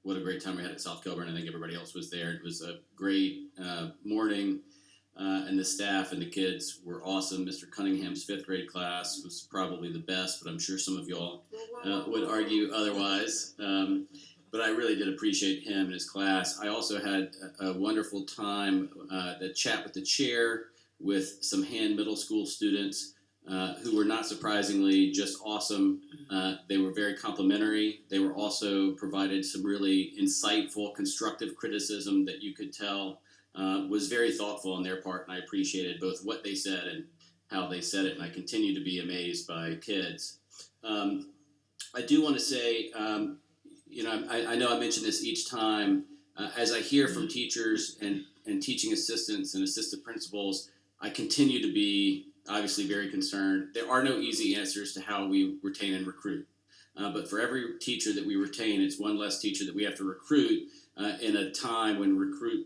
what a great time we had at South Kilburn. I think everybody else was there. It was a great morning, and the staff and the kids were awesome. Mr. Cunningham's 5th grade class was probably the best, but I'm sure some of y'all would argue otherwise. But I really did appreciate him and his class. I also had a wonderful time, the chat with the chair with some Hand Middle School students who were not surprisingly just awesome. They were very complimentary. They were also provided some really insightful, constructive criticism that you could tell was very thoughtful on their part, and I appreciated both what they said and how they said it, and I continue to be amazed by kids. I do want to say, I know I mention this each time, as I hear from teachers and teaching assistants and assistant principals, I continue to be obviously very concerned. There are no easy answers to how we retain and recruit. But for every teacher that we retain, it's one less teacher that we have to recruit in a time when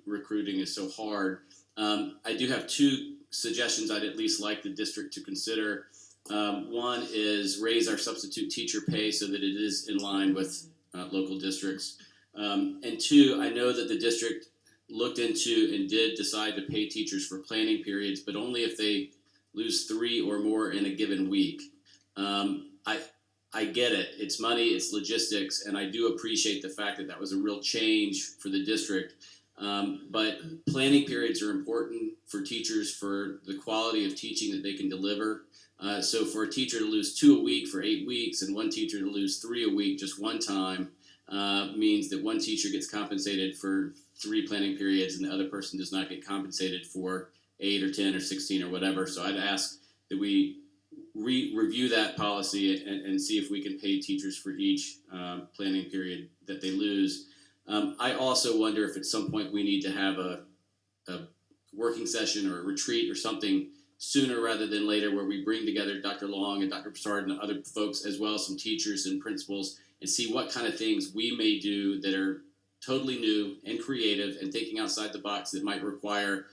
recruiting is so hard. I do have 2 suggestions I'd at least like the district to consider. One is raise our substitute teacher pay so that it is in line with local districts. And 2, I know that the district looked into and did decide to pay teachers for planning periods, but only if they lose 3 or more in a given week. I get it. It's money, it's logistics, and I do appreciate the fact that that was a real change for the district. But planning periods are important for teachers for the quality of teaching that they can deliver. So for a teacher to lose 2 a week for 8 weeks and one teacher to lose 3 a week just one time means that one teacher gets compensated for 3 planning periods and the other person does not get compensated for 8 or 10 or 16 or whatever. So I'd ask that we review that policy and see if we can pay teachers for each planning period that they lose. I also wonder if at some point we need to have a working session or a retreat or something sooner rather than later where we bring together Dr. Long and Dr. Picard and other folks as well as some teachers and principals and see what kind of things we may do that are totally new and creative and thinking outside the box that might require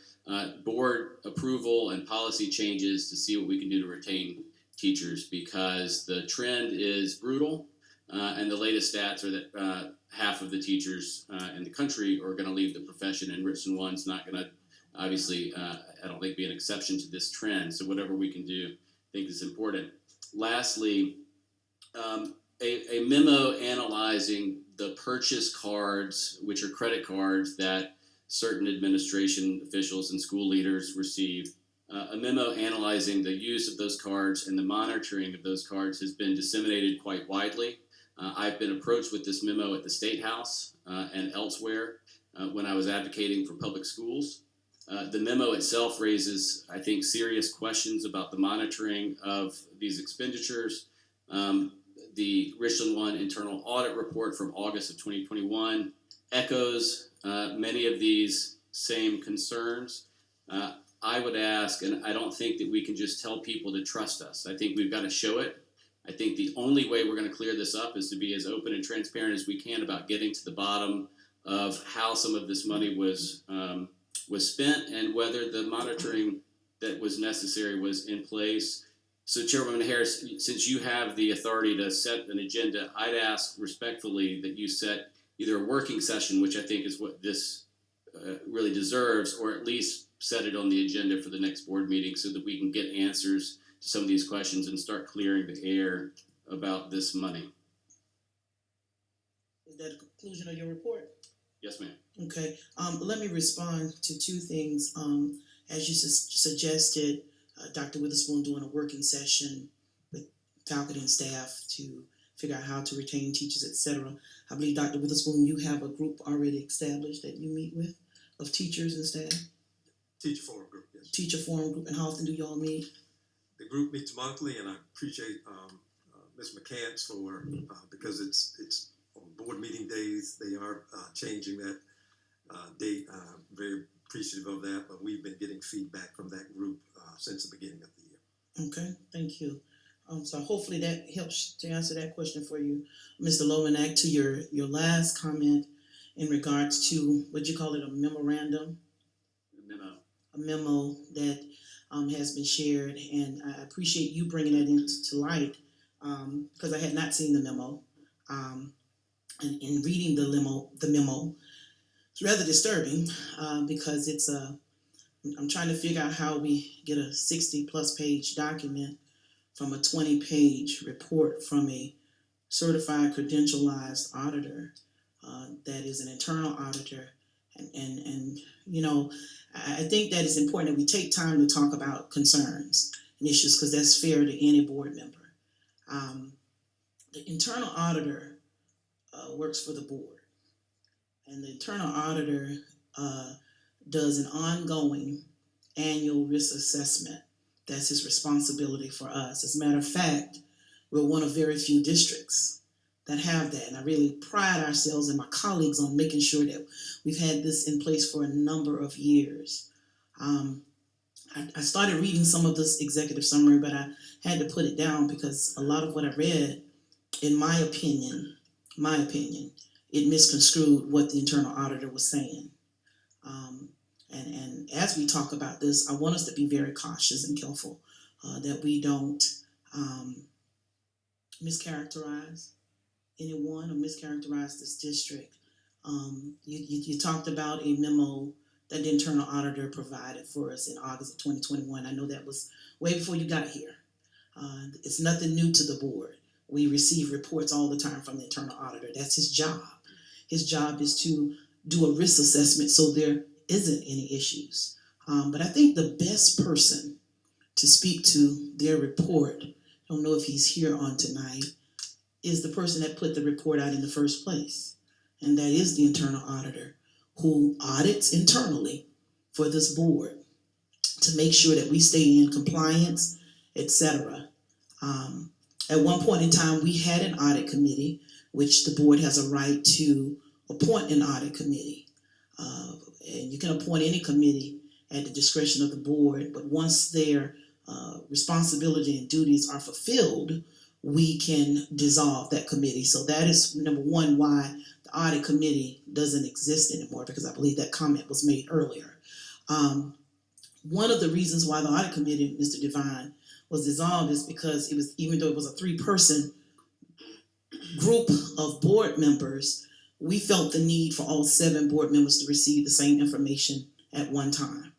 board approval and policy changes to see what we can do to retain teachers, because the trend is brutal and the latest stats are that half of the teachers in the country are going to leave the profession, and Richland One's not going to obviously I don't think be an exception to this trend. So whatever we can do I think is important. Lastly, a memo analyzing the purchase cards, which are credit cards that certain administration officials and school leaders receive. A memo analyzing the use of those cards and the monitoring of those cards has been disseminated quite widely. I've been approached with this memo at the State House and elsewhere when I was advocating for public schools. The memo itself raises, I think, serious questions about the monitoring of these expenditures. The Richland One internal audit report from August of 2021 echoes many of these same concerns. I would ask, and I don't think that we can just tell people to trust us. I think we've got to show it. I think the only way we're going to clear this up is to be as open and transparent as we can about getting to the bottom of how some of this money was spent and whether the monitoring that was necessary was in place. So Chairwoman Harris, since you have the authority to set an agenda, I'd ask respectfully that you set either a working session, which I think is what this really deserves, or at least set it on the agenda for the next board meeting so that we can get answers to some of these questions and start clearing the air about this money. Is that a conclusion of your report? Yes, ma'am. Okay. Let me respond to 2 things. As you suggested, Dr. Witherspoon doing a working session with faculty and staff to figure out how to retain teachers, etc. I believe, Dr. Witherspoon, you have a group already established that you meet with of teachers and staff? Teacher forum group, yes. Teacher forum group, and how often do you all meet? The group meets monthly, and I appreciate Ms. McCants for because it's on board meeting days. They are changing that date. I'm very appreciative of that, but we've been getting feedback from that group since the beginning of the year. Okay, thank you. So hopefully that helps to answer that question for you, Mr. Lomanak. To your last comment in regards to, what you call it, a memorandum? A memo that has been shared, and I appreciate you bringing that into light because I had not seen the memo. And in reading the the memo. It's rather disturbing because I'm trying to figure out how we get a 60+ page document from a 20-page report from a certified credentialized auditor that is an internal auditor. And you know, I think that it's important that we take time to talk about concerns and issues because that's fair to any board member. The internal auditor works for the board, and the internal auditor does an ongoing annual risk assessment. That's his responsibility for us. As a matter of fact, we're one of very few districts that have that, and I really pride ourselves and my colleagues on making sure that we've had this in place for a number of years. I started reading some of this executive summary, but I had to put it down because a lot of what I read, in my opinion, it misconstrued what the internal auditor was saying. And as we talk about this, I want us to be very cautious and careful that we don't mischaracterize anyone or mischaracterize this district. You talked about a memo that the internal auditor provided for us in August of 2021. I know that was way before you got here. It's nothing new to the board. We receive reports all the time from the internal auditor. That's his job. His job is to do a risk assessment so there isn't any issues. But I think the best person to speak to their report, I don't know if he's here on tonight, is the person that put the report out in the first place. And that is the internal auditor who audits internally for this board to make sure that we stay in compliance, etc. At one point in time, we had an audit committee, which the board has a right to appoint an audit committee. And you can appoint any committee at the discretion of the board, but once their responsibility and duties are fulfilled, we can dissolve that committee. So that is number one why the audit committee doesn't exist anymore, because I believe that comment was made earlier. One of the reasons why the audit committee, Mr. Devine, was dissolved is because it was, even though it was a 3-person group of board members, we felt the need for all 7 board members to receive the same information at one time.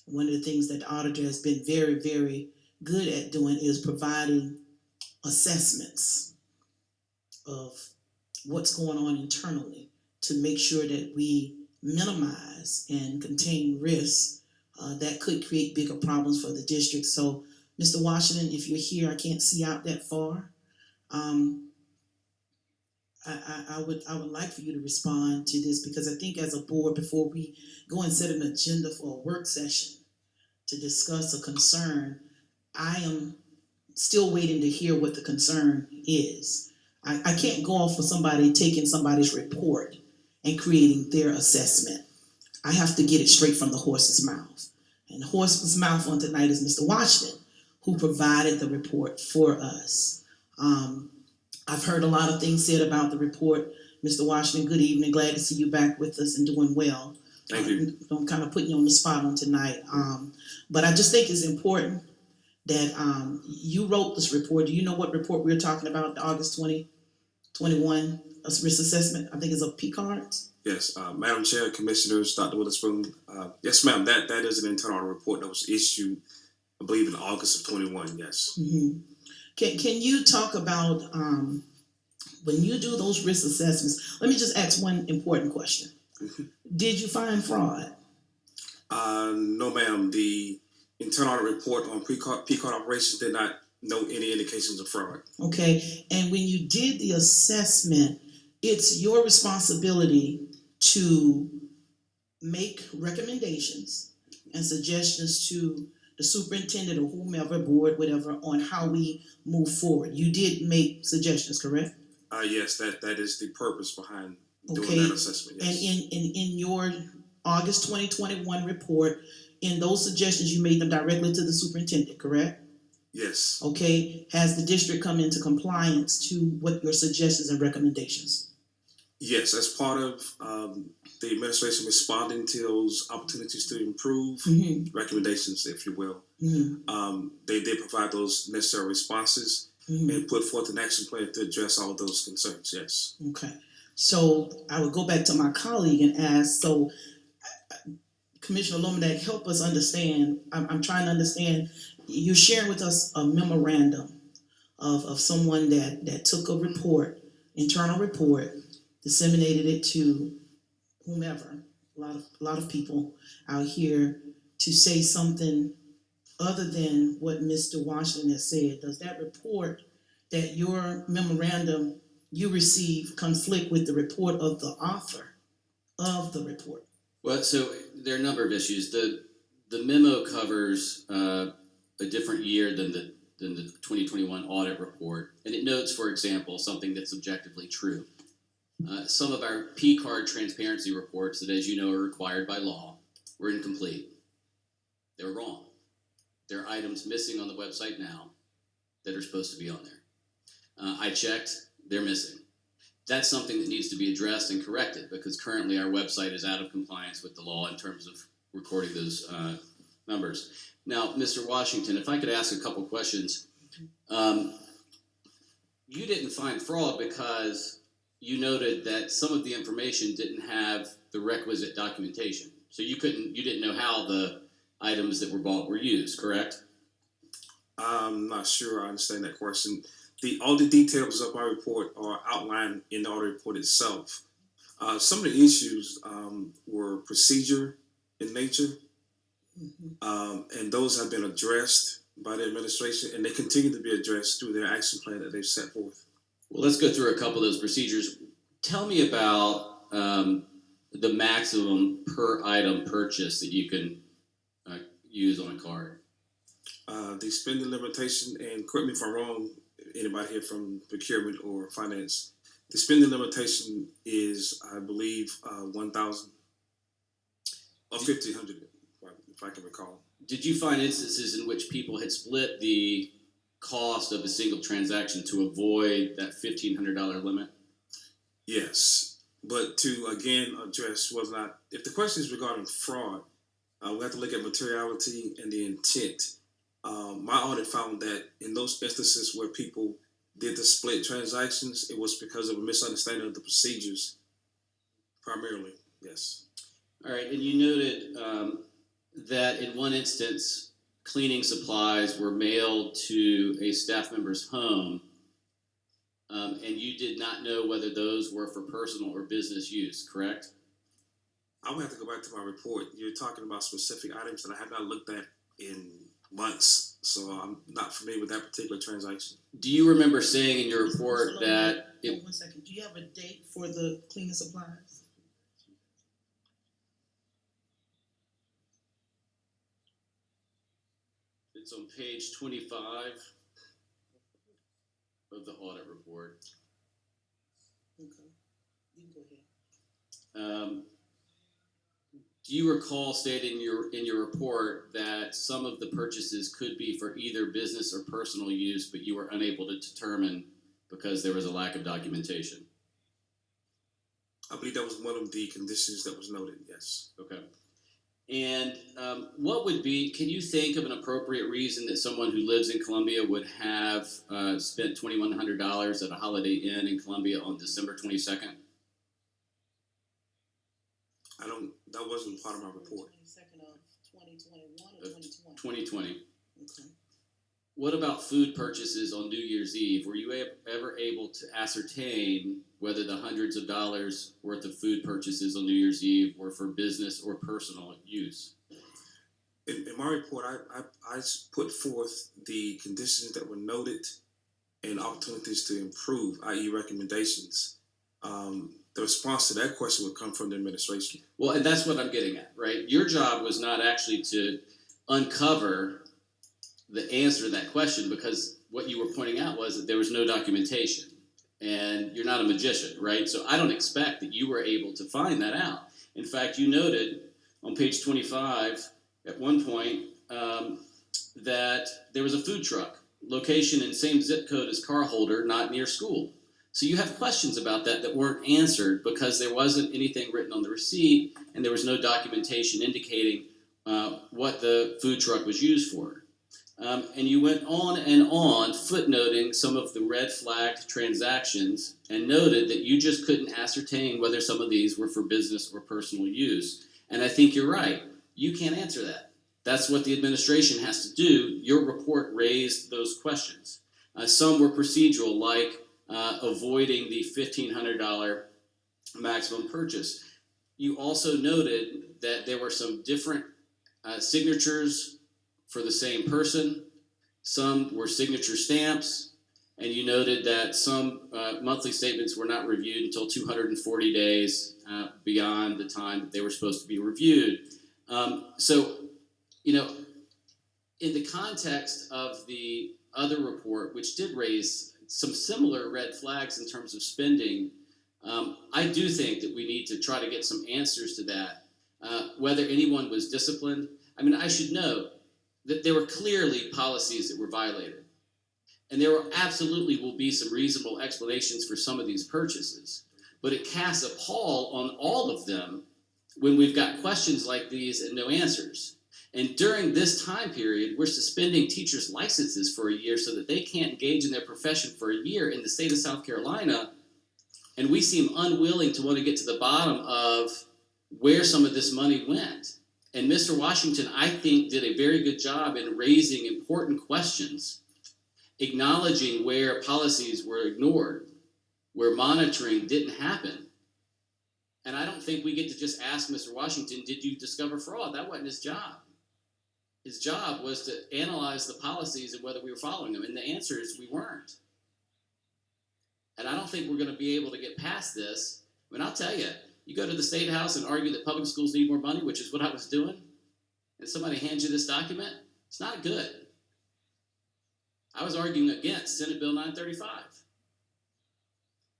One of the things that the auditor has been very, very good at doing is providing assessments of what's going on internally to make sure that we minimize and contain risks that could create bigger problems for the district. So, Mr. Washington, if you're here, I can't see out that far. I would like for you to respond to this, because I think as a board, before we go and set an agenda for a work session to discuss a concern, I am still waiting to hear what the concern is. I can't go off for somebody taking somebody's report and creating their assessment. I have to get it straight from the horse's mouth. And the horse's mouth on tonight is Mr. Washington, who provided the report for us. I've heard a lot of things said about the report. Mr. Washington, good evening. Glad to see you back with us and doing well. Thank you. I'm kind of putting you on the spot on tonight. But I just think it's important that you wrote this report. Do you know what report we're talking about, the August 2021 risk assessment? I think it's a pcard. Yes, Madam Chair, Commissioners, Dr. Witherspoon. Yes, ma'am, that is an internal report that was issued, I believe, in August of 21, yes. Mm-hmm. Can you talk about when you do those risk assessments? Let me just ask one important question. Mm-hmm. Did you find fraud? No, ma'am. The internal audit report on pcard operations did not note any indications of fraud. Okay, and when you did the assessment, it's your responsibility to make recommendations and suggestions to the superintendent or whomever, board, whatever, on how we move forward. You did make suggestions, correct? Yes, that is the purpose behind doing Okay. that assessment. Yes. And in your August 2021 report, in those suggestions, you made them directly to the superintendent, correct? Yes. Okay. Has the district come into compliance to what your suggestions and recommendations? Yes, as part of the administration responding to those opportunities to improve, Mm-hmm. recommendations, if you will, Mm-hmm. they did provide those necessary responses Mm-hmm. and put forth an action plan to address all of those concerns, yes. Okay. So I would go back to my colleague and ask, so Commissioner Lomadak, help us understand. I'm trying to understand. You're sharing with us a memorandum of someone that took a report, internal report, disseminated it to whomever, a lot of people out here, to say something other than what Mr. Washington has said. Does that report that your memorandum you receive conflict with the report of the author of the report? Well, so there are a number of issues. The memo covers a different year than the 2021 audit report, and it notes, for example, something that's objectively true. Some of our pcard transparency reports that, as you know, are required by law, were incomplete. They were wrong. There are items missing on the website now that are supposed to be on there. I checked, they're missing. That's something that needs to be addressed and corrected, because currently our website is out of compliance with the law in terms of recording those numbers. Now, Mr. Washington, if I could ask a couple questions. You didn't find fraud because you noted that some of the information didn't have the requisite documentation. So you didn't know how the items that were bought were used, correct? I'm not sure I understand that question. All the details of our report are outlined in the audit report itself. Some of the issues were procedure in nature, and those have been addressed by the administration, and they continue to be addressed through their action plan that they've set forth. Well, let's go through a couple of those procedures. Tell me about the maximum per item purchase that you can use on a card. The spending limitation, and correct me if I'm wrong, anybody here from procurement or finance, the spending limitation is, I believe, 1,000 or 1,500, if I can recall. Did you find instances in which people had split the cost of a single transaction to avoid that $1,500 limit? Yes, but to again address whether or not, if the question is regarding fraud, we have to look at materiality and the intent. My audit found that in those instances where people did the split transactions, it was because of a misunderstanding of the procedures, primarily, yes. All right, and you noted that in one instance, cleaning supplies were mailed to a staff member's home, and you did not know whether those were for personal or business use, correct? I would have to go back to my report. You're talking about specific items that I have not looked at in months, so I'm not familiar with that particular transaction. Do you remember saying in your report that... One second. Do you have a date for the cleaning supplies? It's on page 25 of the audit report. Okay. You can go ahead. Do you recall stating in your report that some of the purchases could be for either business or personal use, but you were unable to determine because there was a lack of documentation? I believe that was one of the conditions that was noted, yes. Okay. And what would be, can you think of an appropriate reason that someone who lives in Columbia would have spent $2,100 at a Holiday Inn in Columbia on December 22nd? That wasn't part of my report. 22nd of 2021 or 2020? 2020. Okay. What about food purchases on New Year's Eve? Were you ever able to ascertain whether the hundreds of dollars worth of food purchases on New Year's Eve were for business or personal use? In my report, I put forth the conditions that were noted and opportunities to improve, i.e. recommendations. The response to that question would come from the administration. Well, and that's what I'm getting at, right? Your job was not actually to uncover the answer to that question, because what you were pointing out was that there was no documentation, and you're not a magician, right? So I don't expect that you were able to find that out. In fact, you noted on page 25 at one point that there was a food truck, location in same zip code as car holder, not near school. So you have questions about that weren't answered because there wasn't anything written on the receipt and there was no documentation indicating what the food truck was used for. And you went on and on footnoting some of the red flagged transactions and noted that you just couldn't ascertain whether some of these were for business or personal use. And I think you're right. You can't answer that. That's what the administration has to do. Your report raised those questions. Some were procedural, like avoiding the $1,500 maximum purchase. You also noted that there were some different signatures for the same person. Some were signature stamps, and you noted that some monthly statements were not reviewed until 240 days beyond the time that they were supposed to be reviewed. So, in the context of the other report, which did raise some similar red flags in terms of spending, I do think that we need to try to get some answers to that. Whether anyone was disciplined, I should note that there were clearly policies that were violated. And there absolutely will be some reasonable explanations for some of these purchases. But it casts a pall on all of them when we've got questions like these and no answers. And during this time period, we're suspending teachers' licenses for a year so that they can't engage in their profession for a year in the state of South Carolina. And we seem unwilling to want to get to the bottom of where some of this money went. And Mr. Washington, I think, did a very good job in raising important questions, acknowledging where policies were ignored, where monitoring didn't happen. And I don't think we get to just ask Mr. Washington, did you discover fraud? That wasn't his job. His job was to analyze the policies and whether we were following them. And the answer is we weren't. And I don't think we're going to be able to get past this. I'll tell you, you go to the State House and argue that public schools need more money, which is what I was doing, and somebody hands you this document, it's not good. I was arguing against Senate Bill 935.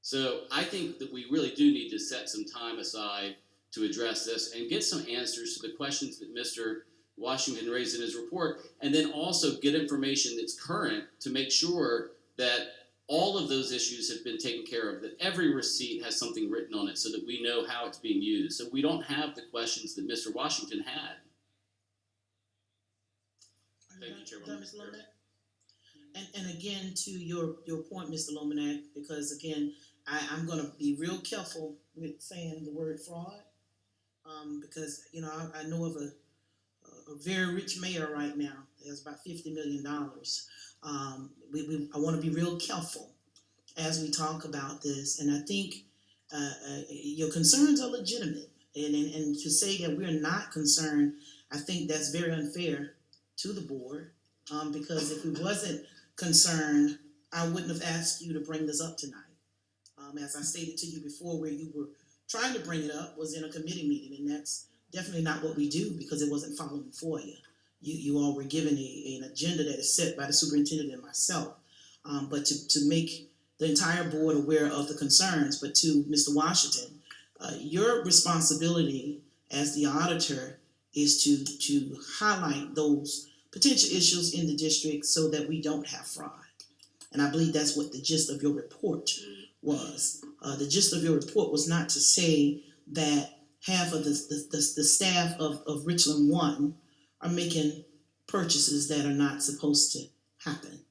So I think that we really do need to set some time aside to address this and get some answers to the questions that Mr. Washington raised in his report, and then also get information that's current to make sure that all of those issues have been taken care of, that every receipt has something written on it so that we know how it's being used, so we don't have the questions that Mr. Washington had. Thank you, Chairman. Mr. Lomanak? And again, to your point, Mr. Lomanak, because again, I'm going to be real careful with saying the word fraud, because I know of a very rich mayor right now. He has about $50 million. I want to be real careful as we talk about this, and I think your concerns are legitimate, and to say that we're not concerned, I think that's very unfair to the board, because if we wasn't concerned, I wouldn't have asked you to bring this up tonight. As I stated to you before, where you were trying to bring it up was in a committee meeting, and that's definitely not what we do, because it wasn't following for you. You all were given an agenda that is set by the superintendent and myself, but to make the entire board aware of the concerns. But to Mr. Washington, your responsibility as the auditor is to highlight those potential issues in the district so that we don't have fraud. And I believe that's what the gist of your report was. The gist of your report was not to say that half of the staff of Richland 1 are making purchases that are not supposed to happen.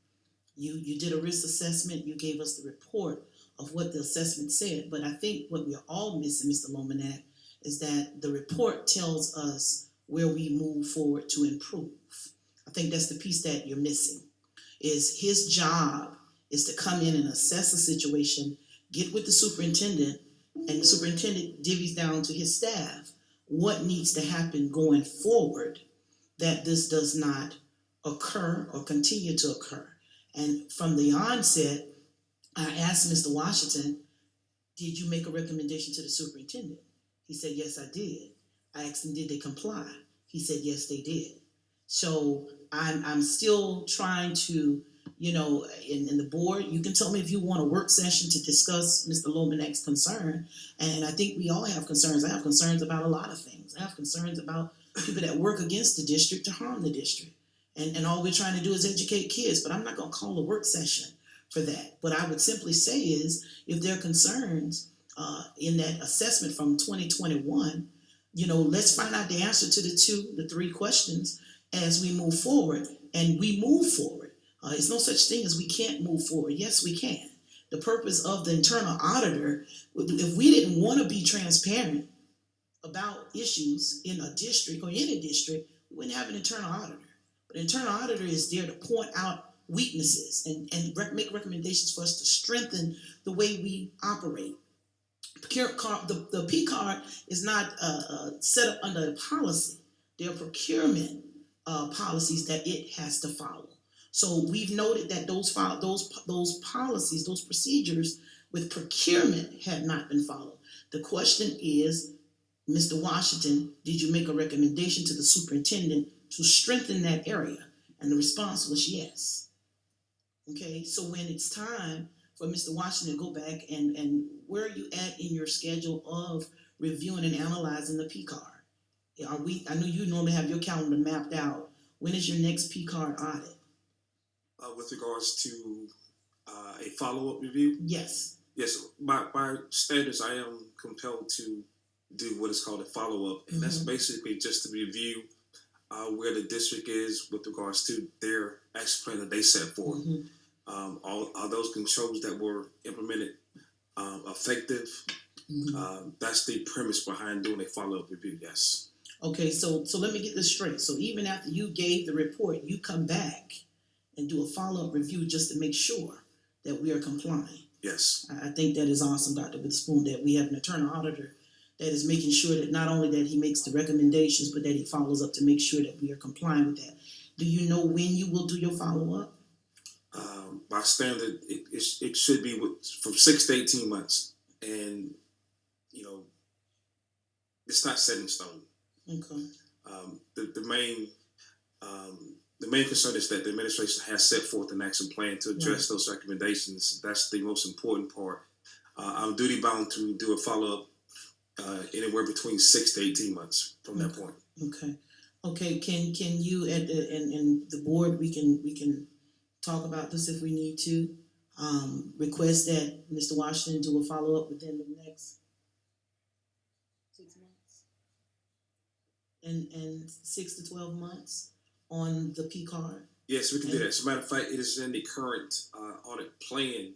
You did a risk assessment, you gave us the report of what the assessment said, but I think what we're all missing, Mr. Lomanak, is that the report tells us where we move forward to improve. I think that's the piece that you're missing, is his job is to come in and assess the situation, get with the superintendent, and the superintendent divvies down to his staff what needs to happen going forward, that this does not occur or continue to occur. And from the onset, I asked Mr. Washington, did you make a recommendation to the superintendent? He said, yes, I did. I asked him, did they comply? He said, yes, they did. So I'm still trying to, in the board, you can tell me if you want a work session to discuss Mr. Lomanak's concern. And I think we all have concerns. I have concerns about a lot of things. I have concerns about people that work against the district to harm the district. And all we're trying to do is educate kids, but I'm not going to call a work session for that. What I would simply say is, if there are concerns in that assessment from 2021, let's find out the answer to the 3 questions as we move forward. and we move forward. It's no such thing as we can't move forward. Yes, we can. The purpose of the internal auditor, if we didn't want to be transparent about issues in a district or any district, we wouldn't have an internal auditor. But an internal auditor is there to point out weaknesses and make recommendations for us to strengthen the way we operate. The pcard is not set up under a policy. There are procurement policies that it has to follow. So we've noted that those policies, those procedures with procurement had not been followed. The question is, Mr. Washington, did you make a recommendation to the superintendent to strengthen that area? And the response was yes. Okay, so when it's time for Mr. Washington to go back and where are you at in your schedule of reviewing and analyzing the pcard? I know you normally have your calendar mapped out. When is your next pcard audit? With regards to a follow-up review? Yes. Yes, by standards, I am compelled to do what is called a follow-up, and that's basically just to review where the district is with regards to their action plan that they set forth. Are those controls that were implemented effective? That's the premise behind doing a follow-up review, yes. Okay, so let me get this straight. So even after you gave the report, you come back and do a follow-up review just to make sure that we are complying. Yes. I think that is awesome, Dr. Witherspoon, that we have an internal auditor that is making sure that not only that he makes the recommendations, but that he follows up to make sure that we are complying with that. Do you know when you will do your follow-up? By standard, it should be from 6 to 18 months. And, it's not set in stone. Okay. The main concern is that the administration has set forth an action plan to address those recommendations. That's the most important part. I'm duty bound to do a follow-up anywhere between 6 to 18 months from that point. Okay. Can you and the board we can talk about this if we need to. Request that Mr. Washington do a follow-up within the next 6 months and 6 to 12 months on the pcard. Yes, we can do that. As a matter of fact, it is in the current audit plan,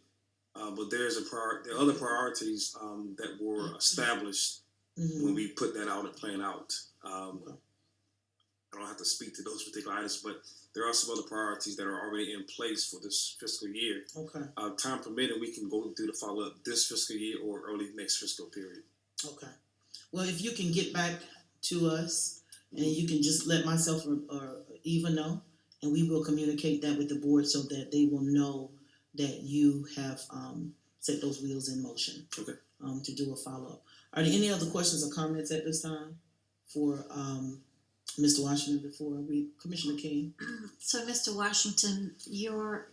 but there are other priorities that were established when we put that audit plan out. I don't have to speak to those particular items, but there are some other priorities that are already in place for this fiscal year. Okay. Time permitting, we can go do the follow-up this fiscal year or early next fiscal period. Okay. Well, if you can get back to us and you can just let myself or Eva know, and we will communicate that with the board so that they will know that you have set those wheels in motion. Okay. To do a follow-up. Are there any other questions or comments at this time for Mr. Washington before Commissioner King? So, Mr. Washington, your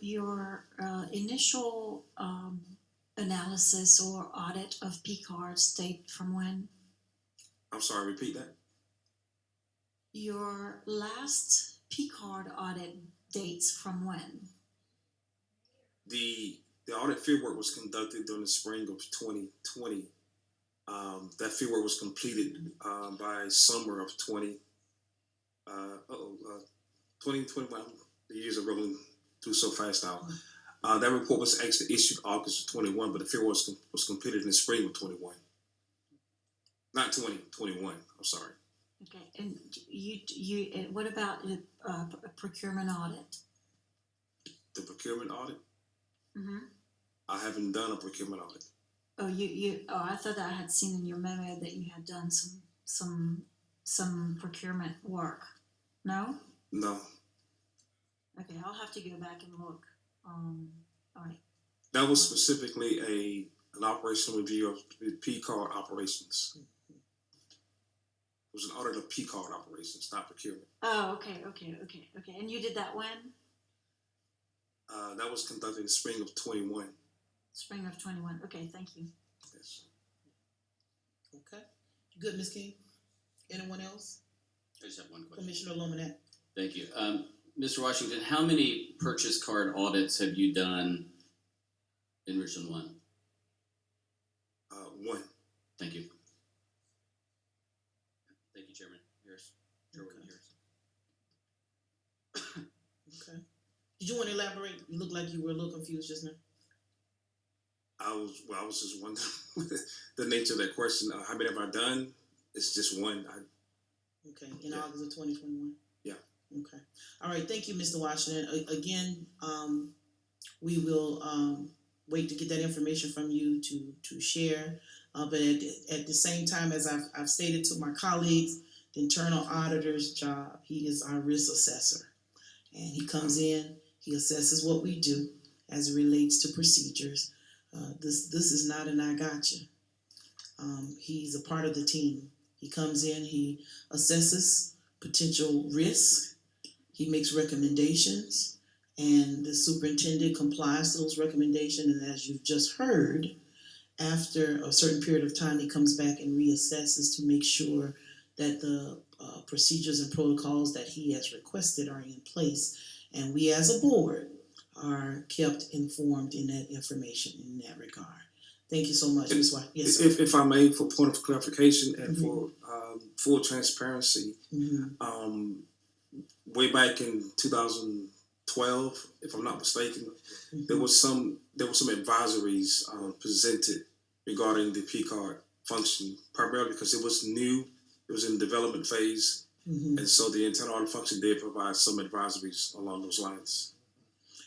initial analysis or audit of pcards date from when? I'm sorry, repeat that. Your last pcard audit dates from when? The audit fieldwork was conducted during the spring of 2020. That fieldwork was completed by summer of 2021. The years are rolling through so fast now. That report was actually issued August of 21, but the fieldwork was completed in the spring of 21. Not 2021. I'm sorry. Okay, and you what about the procurement audit? The procurement audit? Mm-hmm. I haven't done a procurement audit. Oh, I thought I had seen in your memo that you had done some procurement work. No? No. Okay, I'll have to go back and look. All right. That was specifically an operational review of pcard operations. It was an audit of pcard operations, not procurement. Oh, okay. And you did that when? That was conducted in the spring of 21. Spring of 21. Okay, thank you. Yes. Okay. Good, Ms. King. Anyone else? I just have one question. Commissioner Lomanet. Thank you. Mr. Washington, how many purchase card audits have you done in Richland 1? One. Thank you. Thank you, Chairman. Yours. Chairman, yours. Did you want to elaborate? You look like you were a little confused just now. I was just wondering the nature of that question. How many have I done? It's just one. Okay, in Yeah. August of 2021? Yeah. Okay. All right, thank you, Mr. Washington. Again, we will wait to get that information from you to share. But at the same time, as I've stated to my colleagues, the internal auditor's job, he is our risk assessor. And he comes in, he assesses what we do as it relates to procedures. This is not an I gotcha. He's a part of the team. He comes in, he assesses potential risk, he makes recommendations, and the superintendent complies to those recommendations. And as you've just heard, after a certain period of time, he comes back and reassesses to make sure that the procedures and protocols that he has requested are in place. And we as a board are kept informed in that information in that regard. Thank you so much, Ms. White. Yes, sir. If I may, for point of clarification and for full transparency, way back in 2012, if I'm not mistaken, there was some advisories presented regarding the pcard function, primarily because it was new, it was in development phase, and so the internal audit function did provide some advisories along those lines.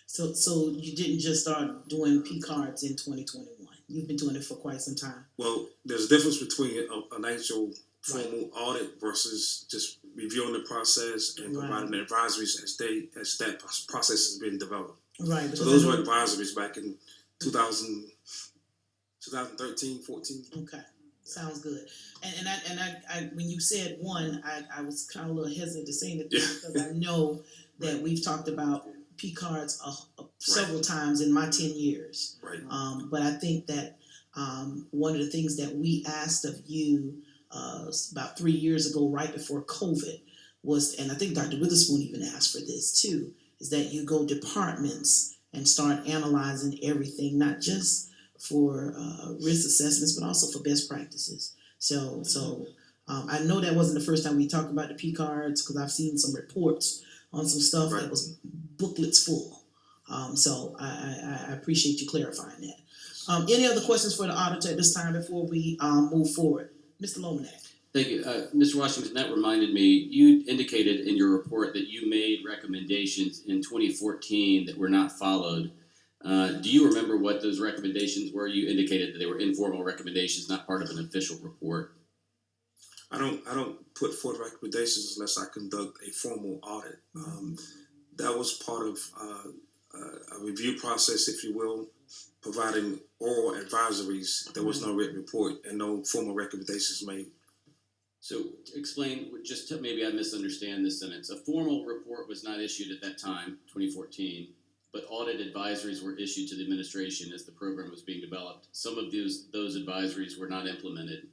So you didn't just start doing pcards in 2021. You've been doing it for quite some time. Well, there's a difference between an actual formal audit versus just reviewing the process and providing advisories as that process has been developed. Right. So those were advisories back in 2013, 14. Okay. Sounds good. And I when you said one, I was kind of a little hesitant to say it because I know that we've talked about pcards several times in my 10 years. Right. But I think that one of the things that we asked of you about 3 years ago, right before COVID, was, and I think Dr. Witherspoon even asked for this too, is that you go departments and start analyzing everything, not just for risk assessments, but also for best practices. So I know that wasn't the first time we talked about the pcards, because I've seen some reports on some stuff that was booklets full. So I appreciate you clarifying that. Any other questions for the auditor at this time before we move forward? Mr. Lomanak. Thank you. Mr. Washington, that reminded me, you indicated in your report that you made recommendations in 2014 that were not followed. Do you remember what those recommendations were? You indicated that they were informal recommendations, not part of an official report. I don't put forth recommendations unless I conduct a formal audit. That was part of a review process, if you will, providing oral advisories. There was no written report and no formal recommendations made. So explain, maybe I misunderstand this sentence. A formal report was not issued at that time, 2014, but audit advisories were issued to the administration as the program was being developed. Some of those advisories were not implemented.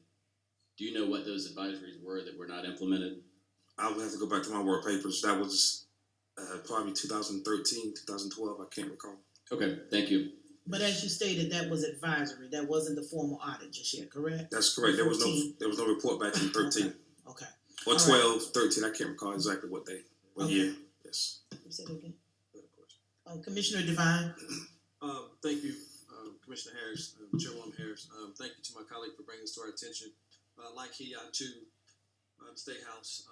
Do you know what those advisories were that were not implemented? I would have to go back to my work papers. That was probably 2013, 2012. I can't recall. Okay, thank you. But as you stated, that was advisory. That wasn't the formal audit just yet, correct? That's correct. There was no report back in 13. Okay. Or 12, 13. I can't recall exactly what year. Yes. Say it again. Commissioner Devine. Thank you, Commissioner Harris, Chairwoman Harris. Thank you to my colleague for bringing this to our attention. Like he, I too, the State House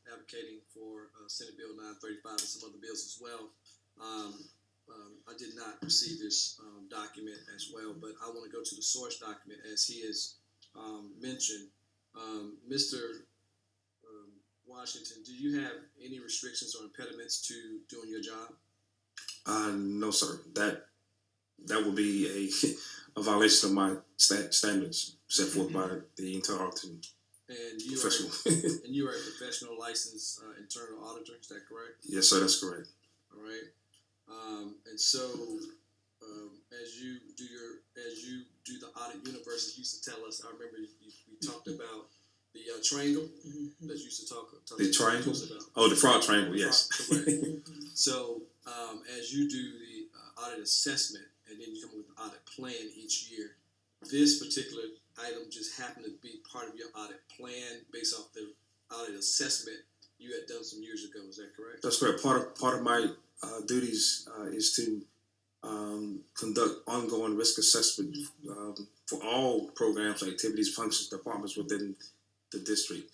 advocating for Senate Bill 935 and some other bills as well. I did not receive this document as well, but I want to go to the source document as he has mentioned. Mr. Washington, do you have any restrictions or impediments to doing your job? No, sir. That would be a violation of my standards set forth by the internal auditing. And you professional. And you are a professional licensed internal auditor. Is that correct? Yes, sir. That's correct. All right. And so, as you do the audit universe, as you used to tell us, I remember we talked about the triangle that you used to talk the triangle? about. Oh, the fraud triangle, yes. Correct. So, as you do the audit assessment and then you come up with the audit plan each year, this particular item just happened to be part of your audit plan based off the audit assessment you had done some years ago. Is that correct? That's correct. Part of my duties is to conduct ongoing risk assessment for all programs, activities, functions, departments within the district.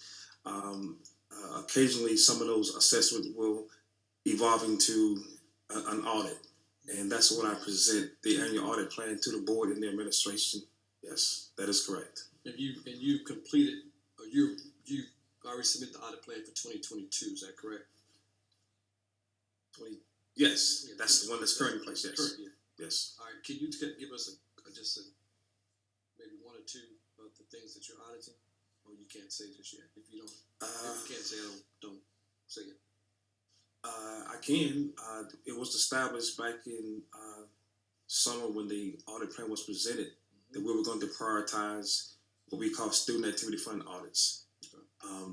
Occasionally, some of those assessments will evolve into an audit, and that's when I present the annual audit plan to the board and the administration. Yes, that is correct. And you completed, or you already submitted the audit plan for 2022. Is that correct? Yes, Yeah, that's the one that's currently in place. Yes, Correct, yeah. yes. All right. Can you give us maybe one or two of the things that you're auditing, or you can't say just yet? If you can't say, don't say it. I can. It was established back in summer when the audit plan was presented that we were going to prioritize what we call student activity fund audits.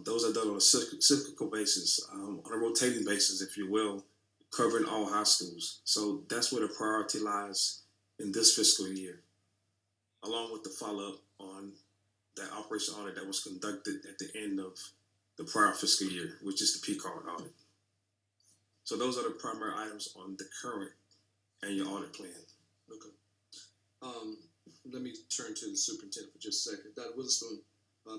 Those are done on a cyclical basis, on a rotating basis, if you will, covering all high schools. So that's where the priority lies in this fiscal year, along with the follow-up on that operation audit that was conducted at the end of the prior fiscal year, which is the pcard audit. So those are the primary items on the current annual audit plan. Okay. Let me turn to the superintendent for just a second. Dr. Witherspoon,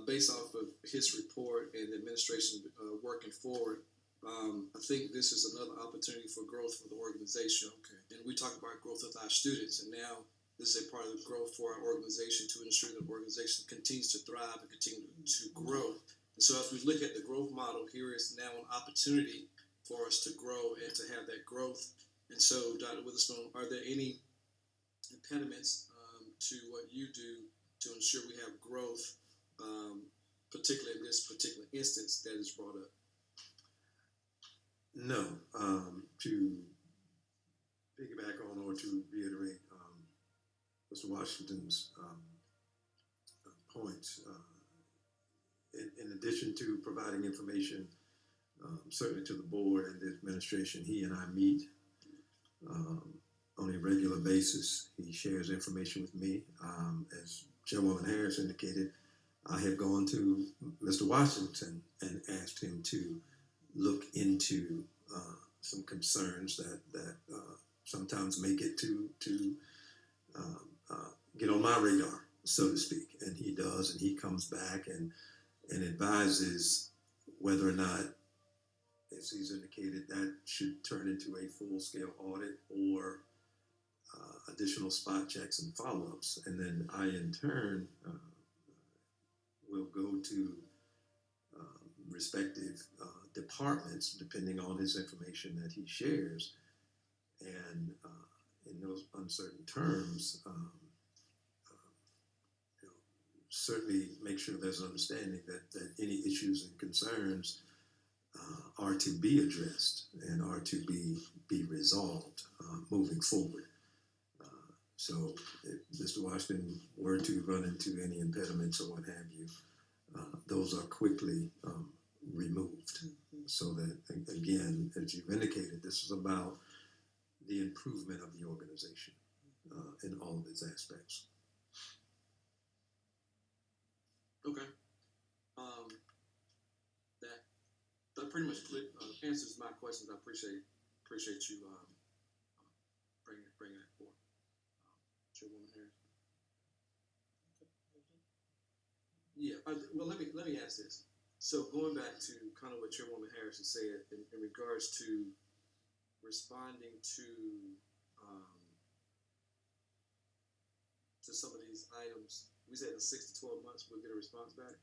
based off of his report and the administration working forward, I think this is another opportunity for growth for the organization. Okay. And we talk about growth with our students, and now this is a part of the growth for our organization to ensure that the organization continues to thrive and continue to grow. And so as we look at the growth model, here is now an opportunity for us to grow and to have that growth. And so, Dr. Witherspoon, are there any impediments to what you do to ensure we have growth, particularly in this particular instance that is brought up? No. To piggyback on or to reiterate Mr. Washington's points, in addition to providing information certainly to the board and the administration, he and I meet on a regular basis. He shares information with me. As Chairwoman Harris indicated, I have gone to Mr. Washington and asked him to look into some concerns that sometimes make it to get on my radar, so to speak. And he does, and he comes back and advises whether or not, as he's indicated, that should turn into a full-scale audit or additional spot checks and follow-ups. And then I, in turn, will go to respective departments, depending on his information that he shares, and in those uncertain terms, certainly make sure there's an understanding that any issues and concerns are to be addressed and are to be resolved moving forward. So if Mr. Washington were to run into any impediments or what have you, those are quickly removed. So that, again, as you've indicated, this is about the improvement of the organization in all of its aspects. Okay. That pretty much answers my questions. I appreciate you bringing that forward. Chairwoman Harris. Yeah. Well, let me ask this. So going back to kind of what Chairwoman Harris has said in regards to responding to some of these items, we said in 6 to 12 months we'll get a response back.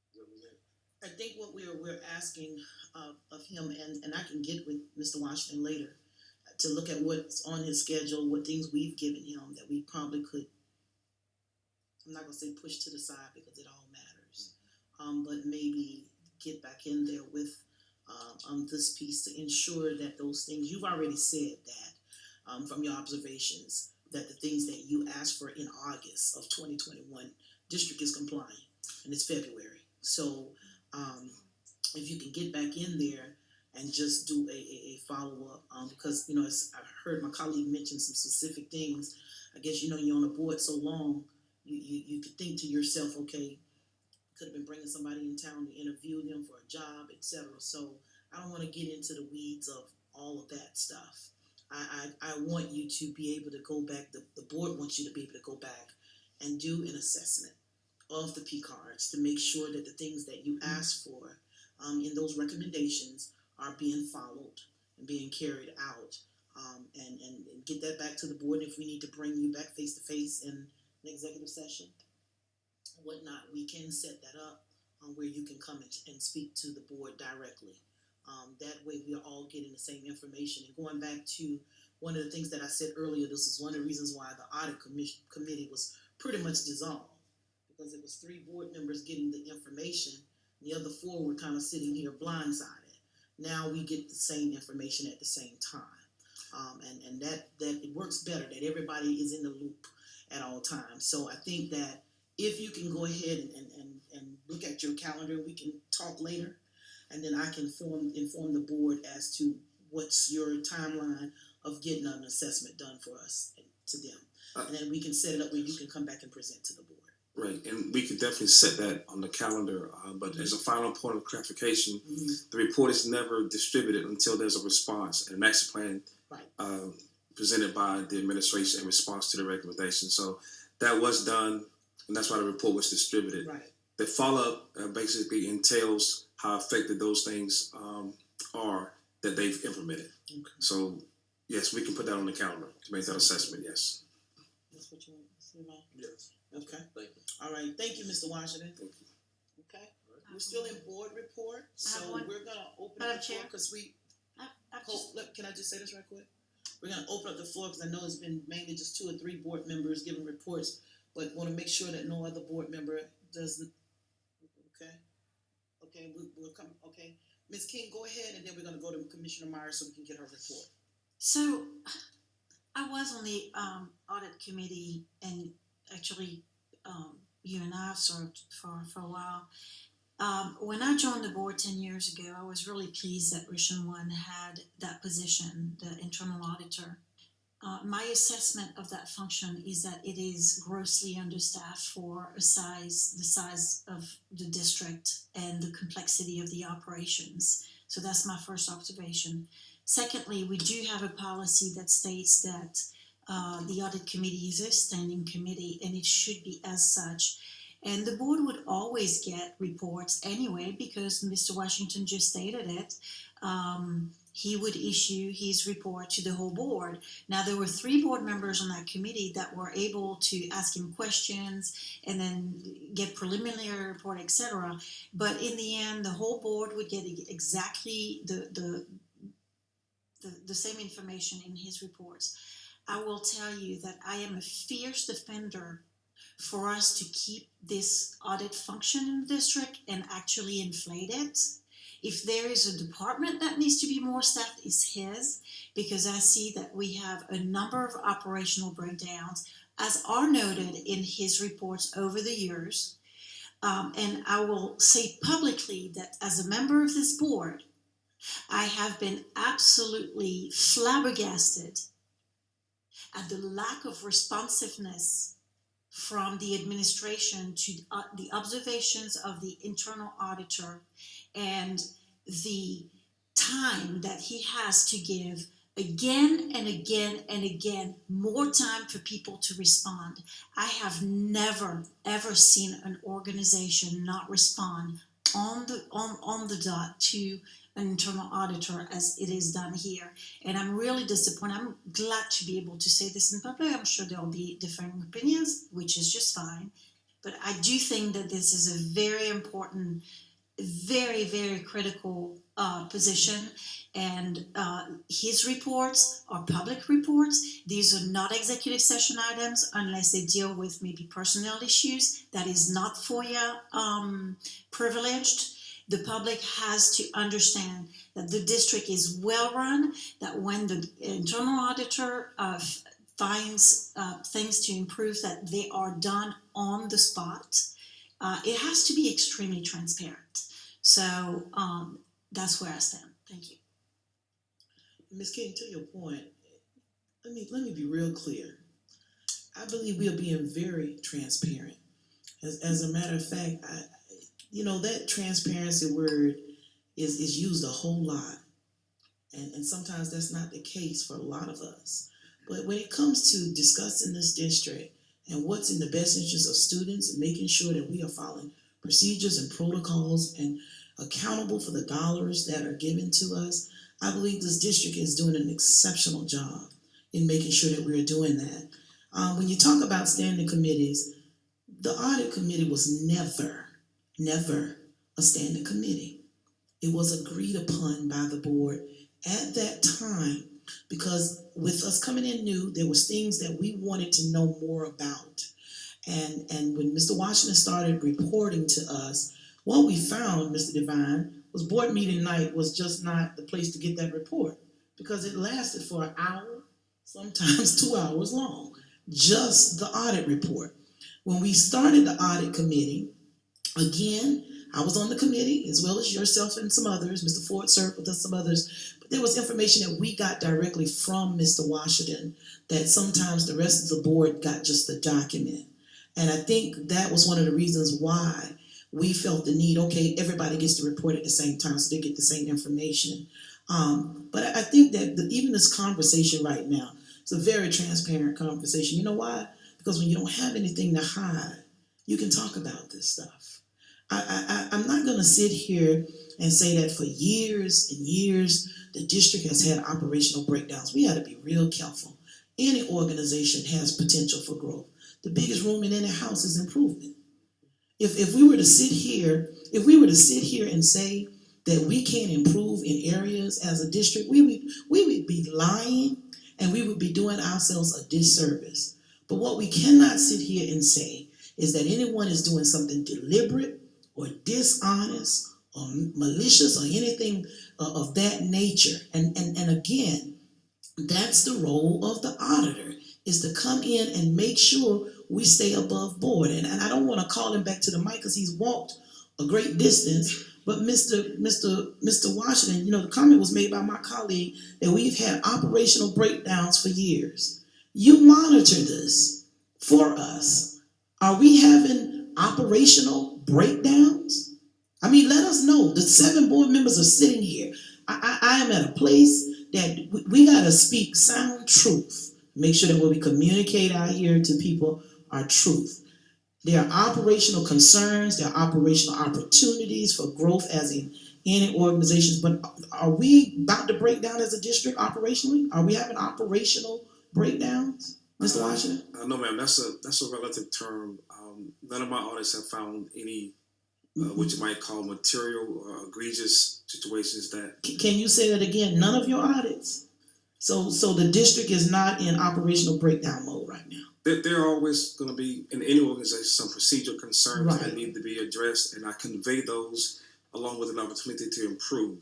Is that what we said? I think what we're asking of him, and I can get with Mr. Washington later, to look at what's on his schedule, what things we've given him that we probably could, I'm not going to say push to the side because it all matters, but maybe get back in there with this piece to ensure that those things, you've already said that from your observations, that the things that you asked for in August of 2021, district is complying, and it's February. So if you can get back in there and just do a follow-up, because, as I've heard my colleague mention some specific things, I guess, you're on a board so long, you could think to yourself, okay, could have been bringing somebody in town to interview them for a job, etc. So I don't want to get into the weeds of all of that stuff. I want you to be able to go back, the board wants you to be able to go back and do an assessment of the pcards to make sure that the things that you asked for in those recommendations are being followed and being carried out, and get that back to the board. If we need to bring you back face to face in an executive session, whatnot, we can set that up where you can come and speak to the board directly. That way we are all getting the same information. And going back to one of the things that I said earlier, this is one of the reasons why the audit committee was pretty much dissolved, because it was 3 board members getting the information. The other 4 were kind of sitting here blindsided. Now we get the same information at the same time. And that it works better, that everybody is in the loop at all times. So I think that if you can go ahead and look at your calendar, we can talk later, and then I can inform the board as to what's your timeline of getting an assessment done for us and to them. And then we can set it up where you can come back and present to the board. Right, and we could definitely set that on the calendar, but as a final point of clarification, the report is never distributed until there's a response, and an action plan presented by the administration in response to the recommendation. So that was done, and that's why the report was distributed. Right. The follow-up basically entails how effective those things are that they've implemented. Okay. So, yes, we can put that on the calendar to make that assessment, yes. That's what you want to see about? Yes. Okay. Thank you. All right. Thank you, Mr. Washington. Thank you. Okay. We're still in board report, so one. we're gonna open Madam up the floor Chair? because we. I've just, Can I just say this right quick? We're gonna open up the floor because I know it's been mainly just 2 or 3 board members giving reports, but want to make sure that no other board member doesn't. Okay. Okay. We'll come. Okay. Ms. King, go ahead, and then we're gonna go to Commissioner Myers so we can get her report. so I was on the audit committee, and actually you and I have served for a while. When I joined the board 10 years ago, I was really pleased that Richmond One had that position, the internal auditor. My assessment of that function is that it is grossly understaffed for the size of the district and the complexity of the operations. So that's my first observation. Secondly, we do have a policy that states that the audit committee is a standing committee, and it should be as such. And the board would always get reports anyway, because Mr. Washington just stated it. He would issue his report to the whole board. Now, there were 3 board members on that committee that were able to ask him questions and then get preliminary report, etc. But in the end, the whole board would get exactly the same information in his reports. I will tell you that I am a fierce defender for us to keep this audit function in the district and actually inflate it. If there is a department that needs to be more staffed, it's his, because I see that we have a number of operational breakdowns, as are noted in his reports over the years. And I will say publicly that as a member of this board, I have been absolutely flabbergasted at the lack of responsiveness from the administration to the observations of the internal auditor and the time that he has to give again and again and again, more time for people to respond. I have never ever seen an organization not respond on the dot to an internal auditor as it is done here. And I'm really disappointed. I'm glad to be able to say this in public. I'm sure there'll be differing opinions, which is just fine. But I do think that this is a very important, very, very critical position. And his reports are public reports. These are not executive session items unless they deal with maybe personnel issues. That is not FOIA privileged. The public has to understand that the district is well run, that when the internal auditor finds things to improve, that they are done on the spot. It has to be extremely transparent. So that's where I stand. Thank you. Ms. King, to your point, let me be real clear. I believe we are being very transparent. As a matter of fact, you know, that transparency word is used a whole lot. And sometimes that's not the case for a lot of us. But when it comes to discussing this district and what's in the best interest of students and making sure that we are following procedures and protocols and accountable for the dollars that are given to us, I believe this district is doing an exceptional job in making sure that we're doing that. When you talk about standing committees, the audit committee was never a standing committee. It was agreed upon by the board at that time, because with us coming in new, there was things that we wanted to know more about. And when Mr. Washington started reporting to us, what we found, Mr. Devine, was board meeting night was just not the place to get that report, because it lasted for an hour, sometimes 2 hours long, just the audit report. When we started the audit committee, again, I was on the committee as well as yourself and some others. Mr. Ford served with us, some others. But there was information that we got directly from Mr. Washington that sometimes the rest of the board got just the document. And I think that was one of the reasons why we felt the need, okay, everybody gets to report at the same time so they get the same information. But I think that even this conversation right now, it's a very transparent conversation. You know why? Because when you don't have anything to hide, you can talk about this stuff. I'm not going to sit here and say that for years and years the district has had operational breakdowns. We got to be real careful. Any organization has potential for growth. The biggest room in any house is improvement. If we were to sit here and say that we can't improve in areas as a district, we would be lying and we would be doing ourselves a disservice. But what we cannot sit here and say is that anyone is doing something deliberate or dishonest or malicious or anything of that nature. And again, that's the role of the auditor, is to come in and make sure we stay above board. And I don't want to call him back to the mic because he's walked a great distance. But Mr. Washington, you know, the comment was made by my colleague that we've had operational breakdowns for years. You monitor this for us. Are we having operational breakdowns? I mean, let us know. The 7 board members are sitting here. I am at a place that we got to speak sound truth. Make sure that what we communicate out here to people are truth. There are operational concerns. There are operational opportunities for growth as in any organizations. But are we about to break down as a district operationally? Are we having operational breakdowns, Mr. Washington? No, ma'am. That's a relative term. None of my audits have found any what you might call material or egregious situations that. Can you say that again? None of your audits. So the district is not in operational breakdown mode right now. There are always going to be in any organization some procedural concerns Right. that need to be addressed, and I convey those along with an opportunity to improve.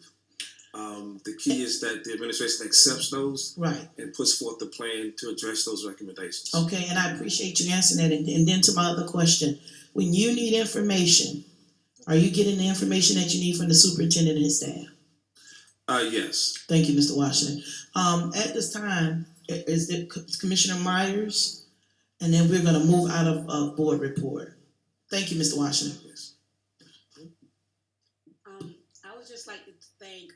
The key is that the administration accepts those Right. and puts forth the plan to address those recommendations. Okay, and I appreciate you answering that. And then to my other question, when you need information, are you getting the information that you need from the superintendent and his staff? Yes. Thank you, Mr. Washington. At this time, is it Commissioner Myers? And then we're going to move out of board report. Thank you, Mr. Washington. Yes. I would just like to thank